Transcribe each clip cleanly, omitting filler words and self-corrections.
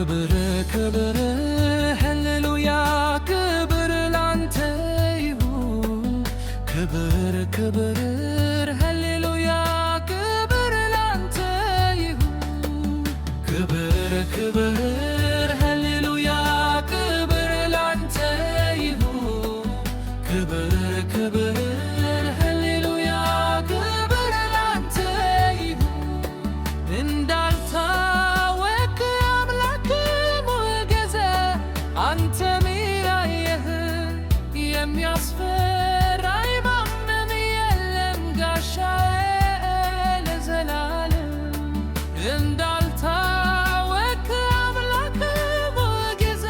ክብር ክብር ሃሌሉያ ክብር ላንተ ይሁን ክብር ክብር ሃሌሉያ ክብር ላንተ ይሁን ክብር ክብር ሃሌሉያ ክብር ላንተ ይሁን ክብር ክብር ሃሌሉያ ክብር ላንተ ይሁን እንዳልታወቅ አምላክ ሞገዘ አንተ ሚያየህ የሚያስፈራኝ ማንም የለም ጋሻዬ ለዘላለም እንዳልታወቅ አምላክ ሞገዘ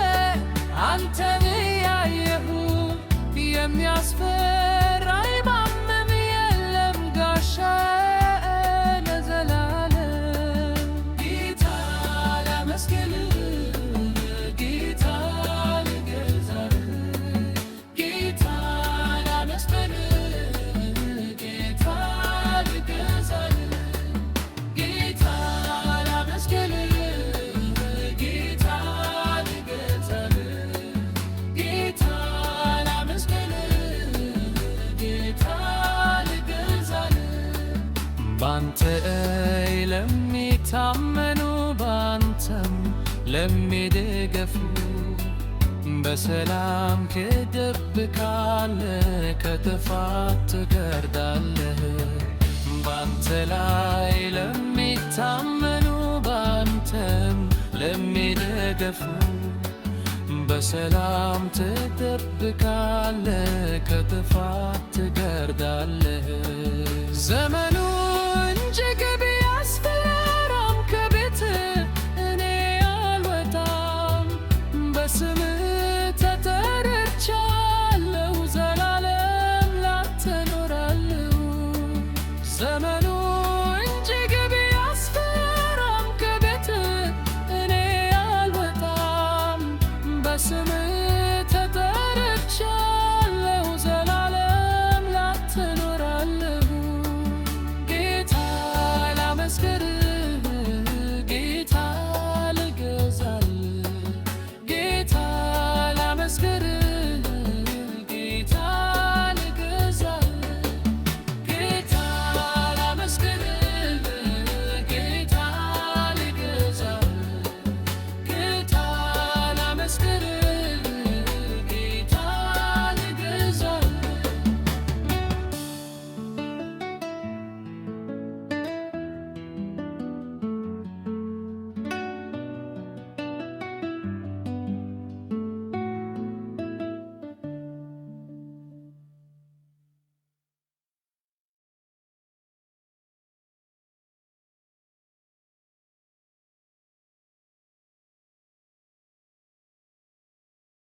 አንተ ሚያየህ የሚያስፈራኝ ማንም የለም ጋሻዬ ለዘላለም ጌታ ላመስግንህ ጌታ ልገዛልህ ጌታ ላመስግንህ ጌታ ልገዛልህ ጌታ ላመስግንህ ጌታ ልገዛልህ ጌታ ባንተ ለሚታመኑ ባንተም ለሚደገፉ በሰላም ትደብቃለህ ከጥፋት ትጋርዳለህ ባንተ ላይ ለሚታመኑ ባንተም ለሚደገፉ በሰላም ትደብቃለህ ከጥፋት ትጋርዳለህ